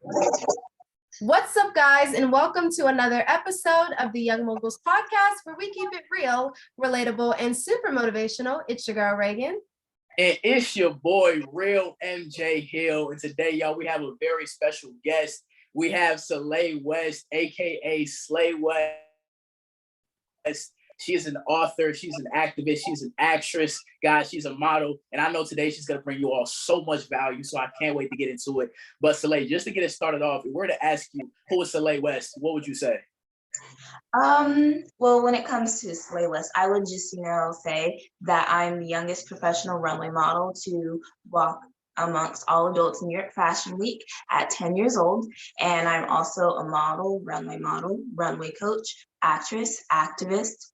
What's up, guys, and welcome to another episode of the Young Moguls podcast, where we keep it real, relatable, and super motivational. It's your girl, Reagan. And it's your boy, Real MJ Hill. And today, y'all, we have a very special guest. We have Celai West, aka Celai West. She is an author, she's an activist, she's an actress, guys, she's a model. And I know today she's gonna bring you all so much value, so I can't wait to get into it. But Celai, just to get it started off, if we were to ask you, who is Celai West, what would you say? Well, when it comes to Celai West, I would just, say that I'm the youngest professional runway model to walk amongst all adults in New York Fashion Week at 10 years old. And I'm also a model, runway coach, actress, activist,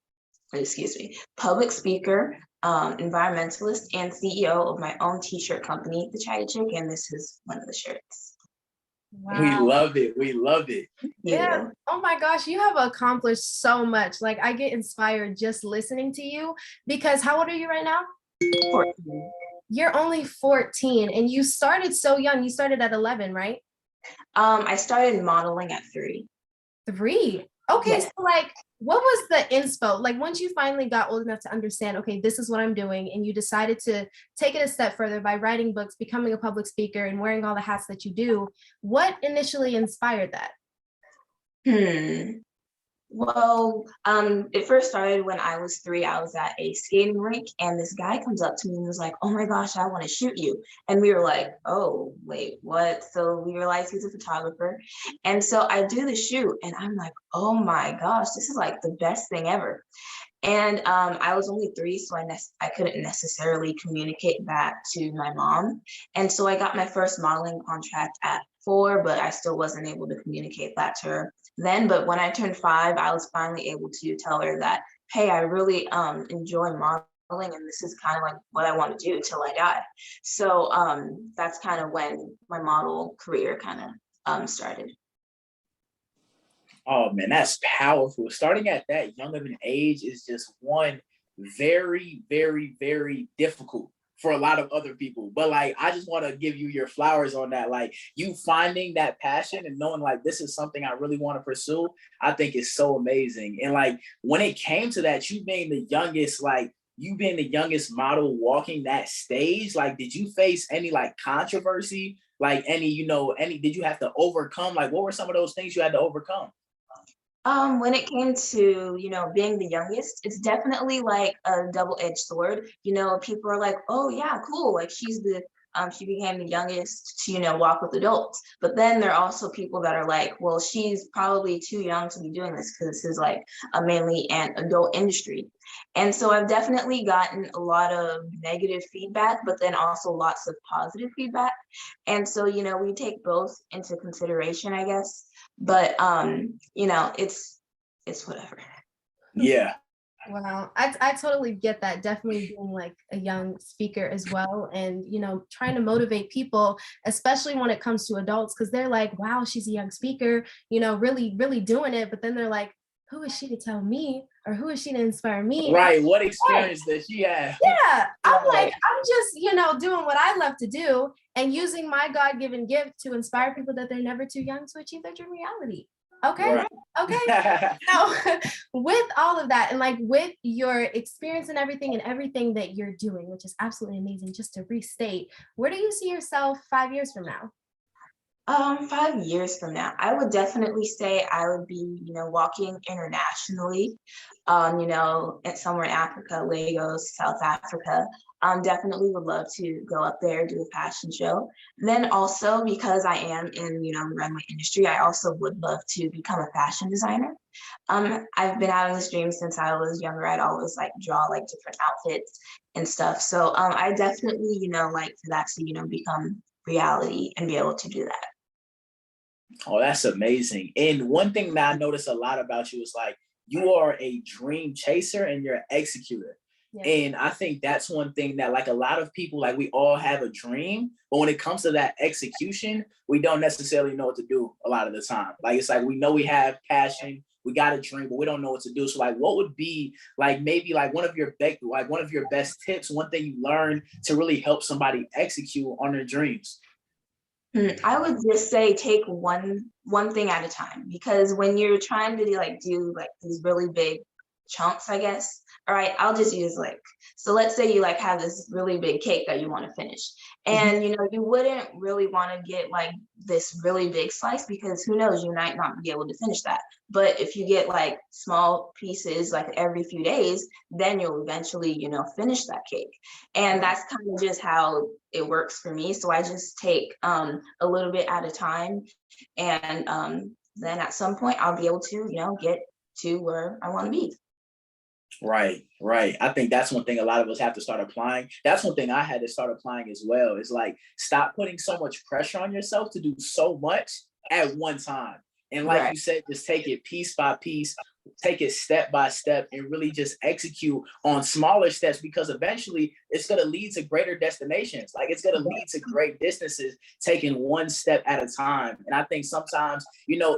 public speaker, environmentalist, and CEO of my own t-shirt company, The Chatty Chick, and this is one of the shirts. Wow. We love it. We love it. Yeah. Oh my gosh, you have accomplished so much. Like, I get inspired just listening to you, because how old are you right now? 14. You're only 14 and you started so young. You started at 11, right? I started modeling at 3. 3? Okay, Yes. So like, what was the inspo? Like, once you finally got old enough to understand, okay, this is what I'm doing, and you decided to take it a step further by writing books, becoming a public speaker, and wearing all the hats that you do, what initially inspired that? Well, it first started when I was 3. I was at a skating rink, and this guy comes up to me and was like, "Oh my gosh, I want to shoot you." And we were like, "Oh, wait, what?" So we realized he's a photographer. And so I do the shoot, and I'm like, "Oh my gosh, this is like the best thing ever." And I was only 3, so I couldn't necessarily communicate that to my mom. And so I got my first modeling contract at 4, but I still wasn't able to communicate that to her then. But when I turned 5, I was finally able to tell her that, hey, I really enjoy modeling, and this is kind of like what I want to do till I die. So that's kind of when my model career kind of started. Oh man, that's powerful. Starting at that young of an age is just one very, very, very difficult for a lot of other people. But like, I just want to give you your flowers on that. Like, you finding that passion and knowing like this is something I really want to pursue, I think is so amazing. And like, when it came to that, you being the youngest, model walking that stage, like, did you face any like controversy? Like did you have to overcome? Like, what were some of those things you had to overcome? When it came to, being the youngest, it's definitely like a double-edged sword. People are like, "Oh yeah, cool. Like she became the youngest to, walk with adults." But then there are also people that are like, "Well, she's probably too young to be doing this because this is like a mainly an adult industry." And so I've definitely gotten a lot of negative feedback, but then also lots of positive feedback. And so, we take both into consideration, I guess. But it's whatever. Yeah. Wow, I totally get that. Definitely being like a young speaker as well, and trying to motivate people, especially when it comes to adults, because they're like, "Wow, she's a young speaker, really, really doing it." But then they're like, "Who is she to tell me, or who is she to inspire me?" Right. What experience does she have? Yeah, I'm like, I'm just doing what I love to do and using my God-given gift to inspire people that they're never too young to achieve their dream reality. Okay. Right. Okay. Now, with all of that, and like with your experience and everything that you're doing, which is absolutely amazing, just to restate, where do you see yourself 5 years from now? 5 years from now, I would definitely say I would be, walking internationally, somewhere in Africa, Lagos, South Africa. Definitely would love to go up there, do a fashion show. Then also, because I am in, the runway industry, I also would love to become a fashion designer. I've been having this dream since I was younger. I'd always like draw like different outfits and stuff. So I definitely, like for that to, become reality and be able to do that. Oh, that's amazing. And one thing that I notice a lot about you is like, you are a dream chaser and you're an executor. Yeah. And I think that's one thing that like a lot of people, like we all have a dream, but when it comes to that execution, we don't necessarily know what to do a lot of the time. Like, it's like, we know we have passion, we got a dream, but we don't know what to do. So like, what would be like, maybe like one of your best tips, one thing you learned to really help somebody execute on their dreams? I would just say take one thing at a time, because when you're trying to do like these really big chunks, I guess. All right, I'll just use like, so let's say you like have this really big cake that you want to finish. Mhm. And you wouldn't really want to get like this really big slice, because who knows, you might not be able to finish that. But if you get like small pieces like every few days, then you'll eventually, finish that cake. And Right. that's kind of just how it works for me. So I just take a little bit at a time, and then at some point I'll be able to, get to where I want to be. Right, right. I think that's one thing a lot of us have to start applying. That's one thing I had to start applying as well. Is like stop putting so much pressure on yourself to do so much at one time. And like Right. you said, just take it piece by piece, take it step by step, and really just execute on smaller steps, because eventually it's going to lead to greater destinations. Like it's going to lead to great distances, taking one step at a time. And I think sometimes,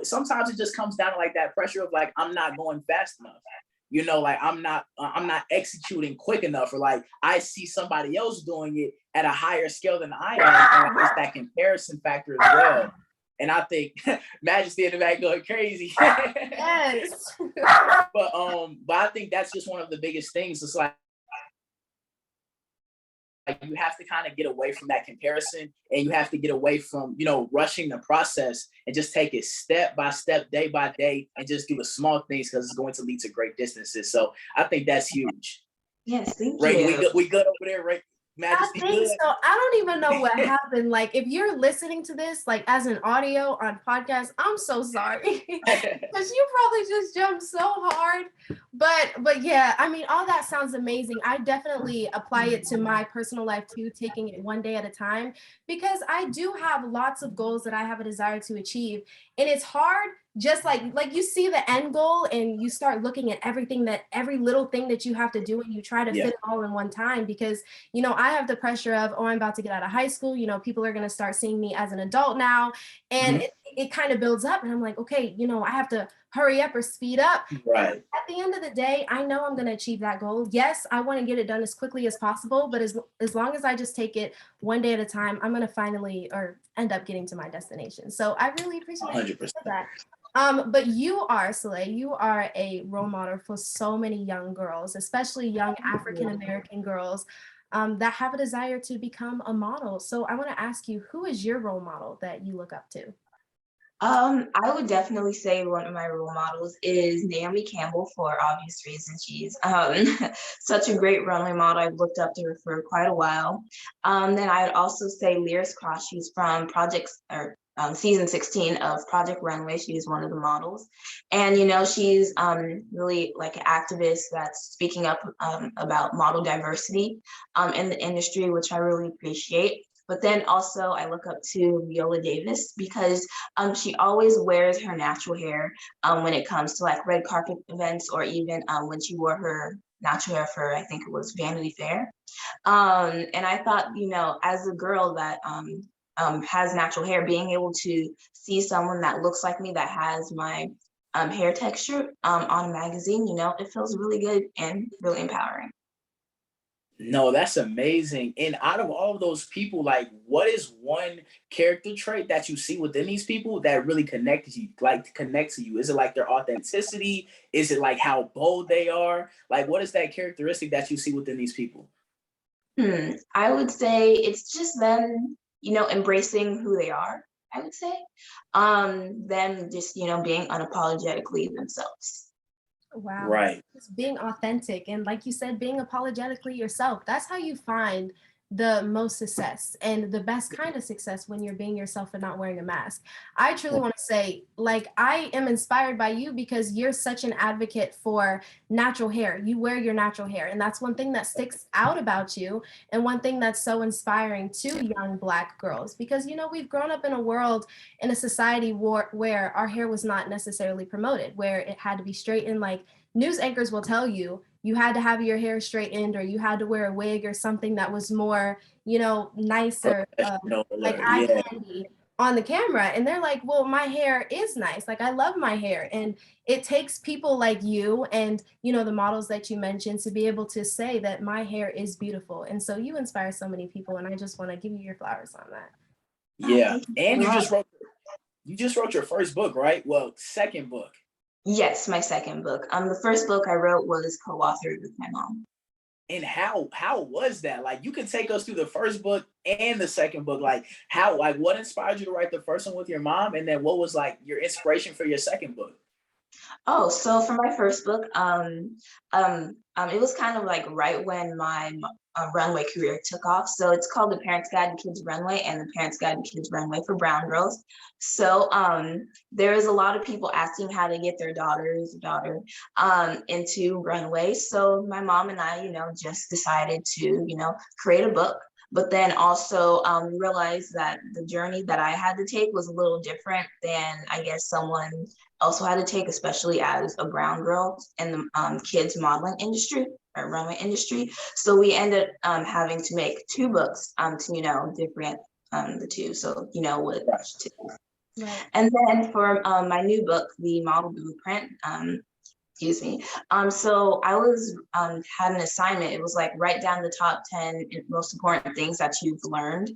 sometimes it just comes down to like that pressure of like, I'm not going fast enough. Like I'm not executing quick enough, or like I see somebody else doing it at a higher scale than I am, and like it's that comparison factor as well. And I think Majesty in the back going crazy. Yes. But I think that's just one of the biggest things. It's like you have to kind of get away from that comparison, and you have to get away from rushing the process, and just take it step by step, day by day, and just do the small things, because it's going to lead to great distances. So I think that's huge. Yes, thank Right, we you. good, we good over there, right? I Majesty think good. so. I don't even know what happened. Like, if you're listening to this, like as an audio on podcast, I'm so sorry because you probably just jumped so hard. But yeah, I mean, all that sounds amazing. I definitely apply it to my personal life too, taking it one day at a time, because I do have lots of goals that I have a desire to achieve, and it's hard. Just like you see the end goal and you start looking at every little thing that you have to do, and you try to Yeah. fit it all in one time, because I have the pressure of, oh, I'm about to get out of high school. People are going to start seeing me as an adult now. And Mhm. it kind of builds up. And I'm like, okay, I have to hurry up or speed up. And Right. at the end of the day, I know I'm going to achieve that goal. Yes, I want to get it done as quickly as possible. But as long as I just take it one day at a time, I'm going to finally or end up getting to my destination. So I really appreciate 100%. that. But you are, Celai, you are a role model for so many young girls, especially young African American girls that have a desire to become a model. So I want to ask you, who is your role model that you look up to? I would definitely say one of my role models is Naomi Campbell, for obvious reasons. She's such a great runway model. I've looked up to her for quite a while. Then I'd also say Lyris Cross. She's from season 16 of Project Runway. She's one of the models. And, she's really like an activist that's speaking up about model diversity in the industry, which I really appreciate. But then also I look up to Viola Davis, because she always wears her natural hair when it comes to like red carpet events, or even when she wore her natural hair for, I think it was Vanity Fair. And I thought, as a girl that has natural hair, being able to see someone that looks like me, that has my hair texture on a magazine, it feels really good and really empowering. No, that's amazing. And out of all of those people, like, what is one character trait that you see within these people that really connects to you? Is it like their authenticity? Is it like how bold they are? Like, what is that characteristic that you see within these people? I would say it's just them, embracing who they are, I would say. Them just, being unapologetically themselves. Wow. Right. Just being authentic and, like you said, being apologetically yourself. That's how you find the most success and the best kind of success, when you're being yourself and not wearing a mask. I truly want to say, like, I am inspired by you because you're such an advocate for natural hair. You wear your natural hair, and that's one thing that sticks out about you, and one thing that's so inspiring to young Black girls, because we've grown up in a world, in a society where our hair was not necessarily promoted, where it had to be straightened. Like, news anchors will tell you, you had to have your hair straightened, or you had to wear a wig or something that was more, nicer, No, like eye yeah. candy on the camera. And they're like, well, my hair is nice. Like, I love my hair. And it takes people like you and, the models that you mentioned, to be able to say that my hair is beautiful. And so you inspire so many people. And I just want to give you your flowers on that. Yeah. Thank you And so much. you just wrote your first book, right? Well, second book. Yes, my second book. The first book I wrote was co-authored with my mom. And how was that? Like, you can take us through the first book and the second book. Like, how, like, what inspired you to write the first one with your mom, and then what was like your inspiration for your second book? Oh, so for my first book, it was kind of like right when my runway career took off. So it's called The Parent's Guide to Kids Runway and The Parent's Guide to Kids Runway for Brown Girls. So there is a lot of people asking how to get their daughter into runway. So my mom and I, just decided to, create a book. But then also realized that the journey that I had to take was a little different than I guess someone also had to take, especially as a brown girl in the kids modeling industry or runway industry. So we ended having to make two books to, different the two. So, what to. Right. And then for my new book, The Model Blueprint, excuse me. So I was had an assignment. It was like write down the top 10 most important things that you've learned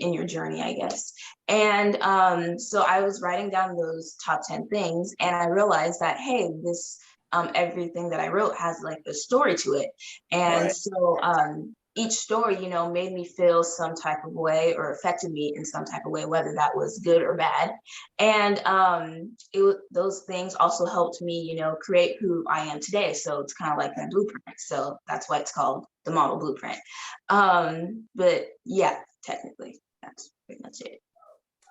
in your journey, I guess. And so I was writing down those top 10 things, and I realized that, hey, this everything that I wrote has like a story to it. And Right. so each story, made me feel some type of way or affected me in some type of way, whether that was good or bad. And those things also helped me, create who I am today. So it's kind of like my blueprint. So that's why it's called The Model Blueprint. But yeah, technically, that's pretty much it.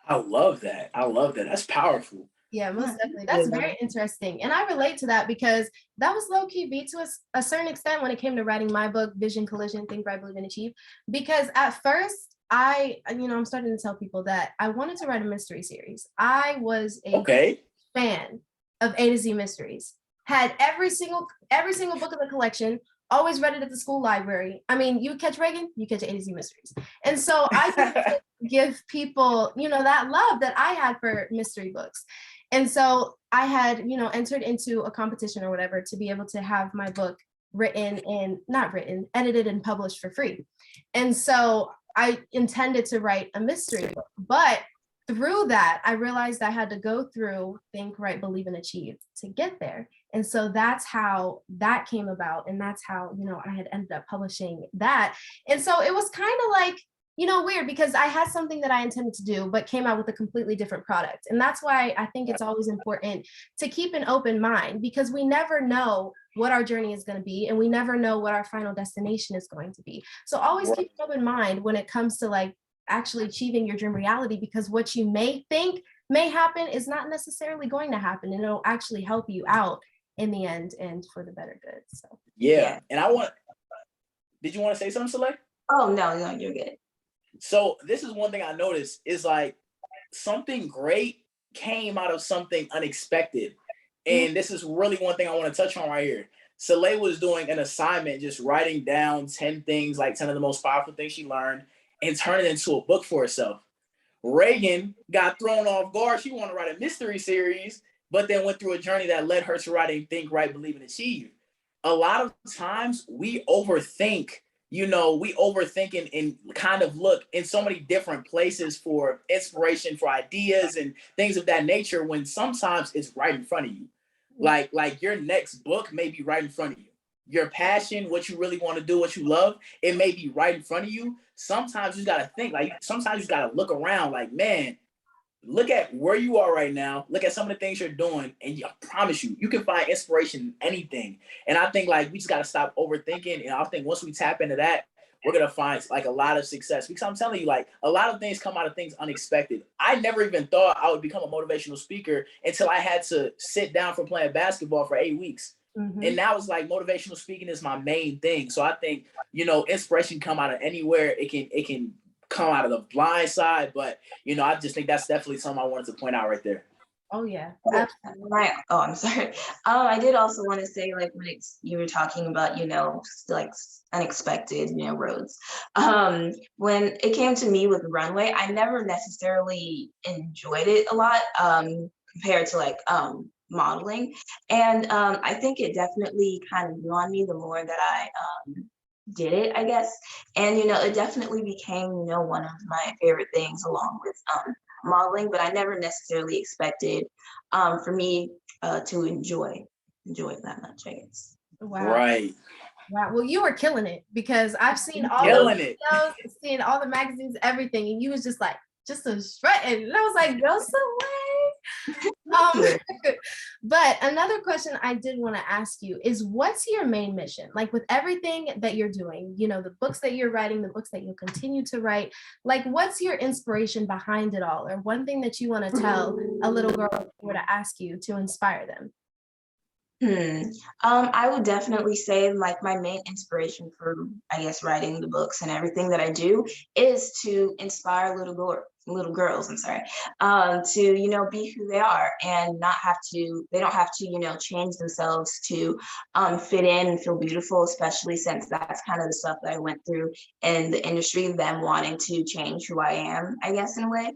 I love that. I love that. That's powerful. Yeah, most Yeah. definitely. That's very interesting. And I relate to that because that was low-key beat to a certain extent when it came to writing my book, Vision Collision, Think, Write, Believe, and Achieve. Because at first, I'm starting to tell people that I wanted to write a mystery series. I was a Okay. fan of A to Z mysteries. Had every single book of the collection, always read it at the school library. I mean, you catch Reagan, you catch A to Z mysteries. And so I used to give people, that love that I had for mystery books. And so I had, entered into a competition or whatever to be able to have my book edited and published for free. And so I intended to write a mystery book, but through that, I realized I had to go through Think, Write, Believe, and Achieve to get there. And so that's how that came about. And that's how, I had ended up publishing that. And so it was kind of like, weird because I had something that I intended to do, but came out with a completely different product. And that's why I think it's always important to keep an open mind because we never know what our journey is going to be and we never know what our final destination is going to be. So always keep an open mind when it comes to like actually achieving your dream reality because what you may think may happen is not necessarily going to happen and it'll actually help you out in the end and for the better good. So Yeah. And did you want to say something, Celai? Oh, no, you're good. So this is one thing I noticed is like something great came out of something unexpected. And this is really one thing I want to touch on right here. Celai was doing an assignment, just writing down 10 things, like 10 of the most powerful things she learned and turn it into a book for herself. Reagan got thrown off guard. She wanted to write a mystery series, but then went through a journey that led her to writing Think, Write, Believe, and Achieve. A lot of times we overthink and kind of look in so many different places for inspiration, for ideas and things of that nature, when sometimes it's right in front of you. Like your next book may be right in front of you. Your passion, what you really want to do, what you love, it may be right in front of you. Sometimes you got to think, sometimes you got to look around like, man, look at where you are right now. Look at some of the things you're doing. And I promise you can find inspiration in anything. And I think we just got to stop overthinking. And I think once we tap into that, we're going to find a lot of success because I'm telling you, a lot of things come out of things unexpected. I never even thought I would become a motivational speaker until I had to sit down from playing basketball for 8 weeks. Mm-hmm. And now it's motivational speaking is my main thing. So I think, inspiration come out of anywhere. It can come out of the blind side, but I just think that's definitely something I wanted to point out right there. Oh yeah. Right. Oh, I'm sorry. I did also want to say, when you were talking about, unexpected, roads. When it came to me with runway, I never necessarily enjoyed it a lot compared to modeling. And I think it definitely kind of grew on me the more that I did it, I guess. And, you know, it definitely became, you know, one of my favorite things along with modeling, but I never necessarily expected for me to enjoy it that much, I guess. Wow. Right. Wow. Well, you were killing it because I've seen all those Killing it. videos, seen all the magazines, everything, and you was just like, just a strutting. And I was like, go Celai. Yeah. But another question I did want to ask you is what's your main mission? Like with everything that you're doing, you know, the books that you're writing, the books that you'll continue to write, like what's your inspiration behind it all? Or one thing that you want to tell a little girl if we were to ask you to inspire them? I would definitely say like my main inspiration for, I guess, writing the books and everything that I do is to inspire little girls, I'm sorry, to, you know, be who they are and not have to, they don't have to, you know, change themselves to fit in and feel beautiful, especially since that's kind of the stuff that I went through in the industry, them wanting to change who I am, I guess, in a way.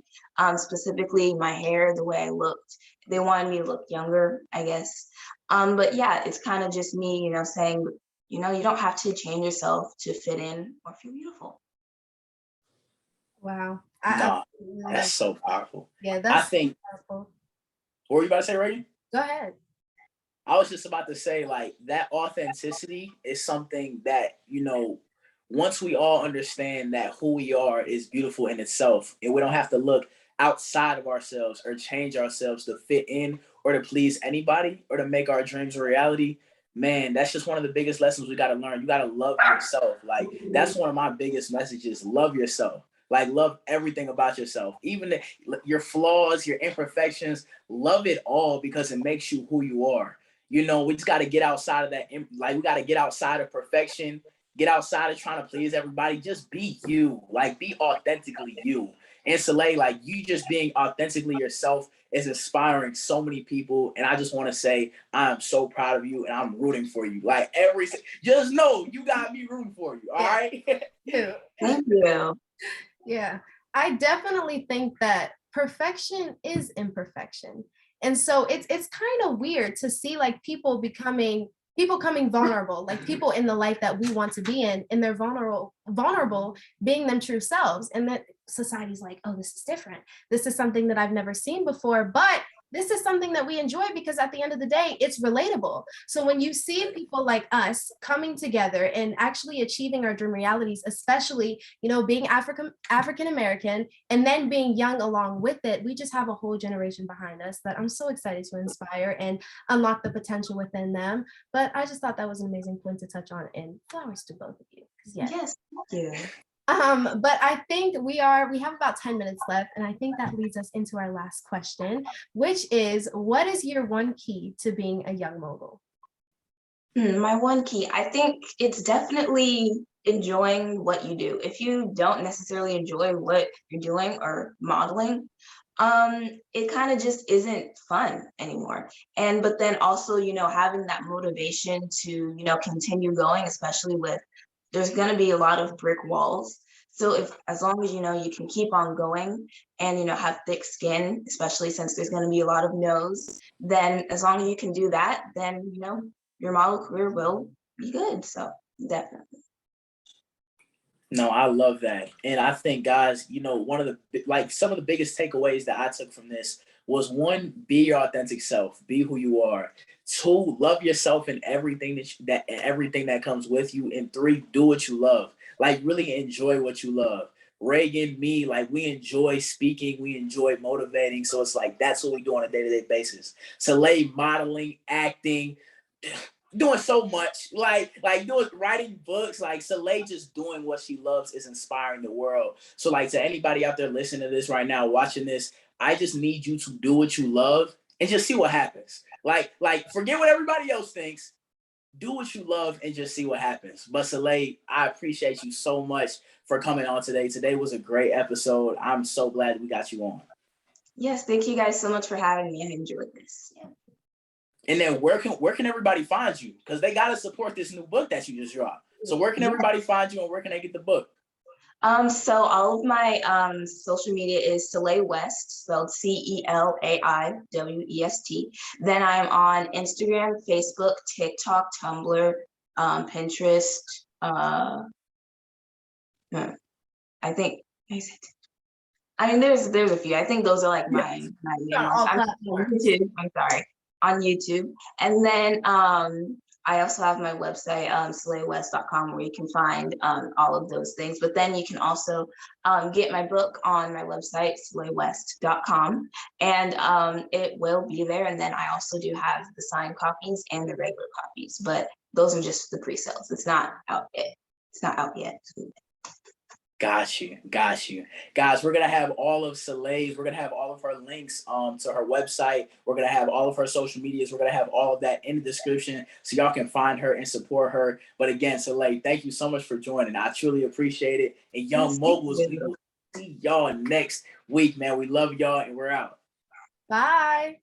Specifically my hair, the way I looked, they wanted me to look younger, I guess. But yeah, it's kind of just me, you know, saying, you know, you don't have to change yourself to fit in or feel beautiful. Wow. Nah, Really that's so powerful. yeah, I that's think, powerful. what were you about to say, Reagan? Go ahead. I was just about to say, like, that authenticity is something that, you know, once we all understand that who we are is beautiful in itself, and we don't have to look outside of ourselves or change ourselves to fit in or to please anybody or to make our dreams a reality, man, that's just one of the biggest lessons we got to learn. You got to love yourself. Like, that's one of my biggest messages. Love yourself. Like, love everything about yourself, even your flaws, your imperfections. Love it all because it makes you who you are. You know, we just got to get outside of that. Like, we got to get outside of perfection, get outside of trying to please everybody. Just be you, like, be authentically you. And Celai, like, you just being authentically yourself is inspiring so many people. And I just want to say, I'm so proud of you and I'm rooting for you. Like, just know you got me rooting for you. All right. Thank you. Yeah, I definitely think that perfection is imperfection. And so it's kind of weird to see like people coming vulnerable, like people in the life that we want to be in, and they're vulnerable being them true selves. And that society's like, oh, this is different. This is something that I've never seen before, but this is something that we enjoy because at the end of the day, it's relatable. So when you see people like us coming together and actually achieving our dream realities, especially, you know, being African American and then being young along with it, we just have a whole generation behind us that I'm so excited to inspire and unlock the potential within them. But I just thought that was an amazing point to touch on, and flowers to both of you. Yes, thank you. But I think we have about 10 minutes left, and I think that leads us into our last question, which is, what is your one key to being a young mogul? My one key, I think it's definitely enjoying what you do. If you don't necessarily enjoy what you're doing or modeling, it kind of just isn't fun anymore. But then also, you know, having that motivation to, you know, continue going, especially with there's going to be a lot of brick walls. So if, as long as, you know, you can keep on going and, you know, have thick skin, especially since there's going to be a lot of no's, then as long as you can do that, then, you know, your model career will be good. So definitely. No, I love that. And I think, guys, you know, some of the biggest takeaways that I took from this was, one, be your authentic self, be who you are. Two, love yourself and everything everything that comes with you. And three, do what you love. Like, really enjoy what you love. Reagan, me, like, we enjoy speaking, we enjoy motivating. So it's like, that's what we do on a day-to-day basis. Celai, modeling, acting, doing so much, like doing, writing books, like Celai just doing what she loves is inspiring the world. So, like, to anybody out there listening to this right now, watching this, I just need you to do what you love and just see what happens. Like forget what everybody else thinks. Do what you love and just see what happens. But Celai, I appreciate you so much for coming on today. Today was a great episode. I'm so glad we got you on. Yes, thank you guys so much for having me. I enjoyed this. Yeah. And then where can everybody find you? Because they got to support this new book that you just dropped. So where can everybody find you and where can they get the book? So all of my social media is Celai West, spelled CELAIWEST. Then I'm on Instagram, Facebook, TikTok, Tumblr, Pinterest, I think, I mean, there's a few. I think those are like my main On ones. all I'm on platforms. YouTube. I'm sorry, on YouTube. And then I also have my website, celaywest.com, where you can find all of those things. But then you can also get my book on my website, celaywest.com, and it will be there. And then I also do have the signed copies and the regular copies, but those are just the pre-sales. It's not out yet. It's not out yet. Got you, got you. Guys, we're gonna have all of Celai's, we're gonna have all of her links to her website. We're gonna have all of her social medias. We're gonna have all of that in the description so y'all can find her and support her. But again, Celai, thank you so much for joining. I truly appreciate it. And Young Moguls, we will see y'all next week, man. We love y'all and we're out. Bye.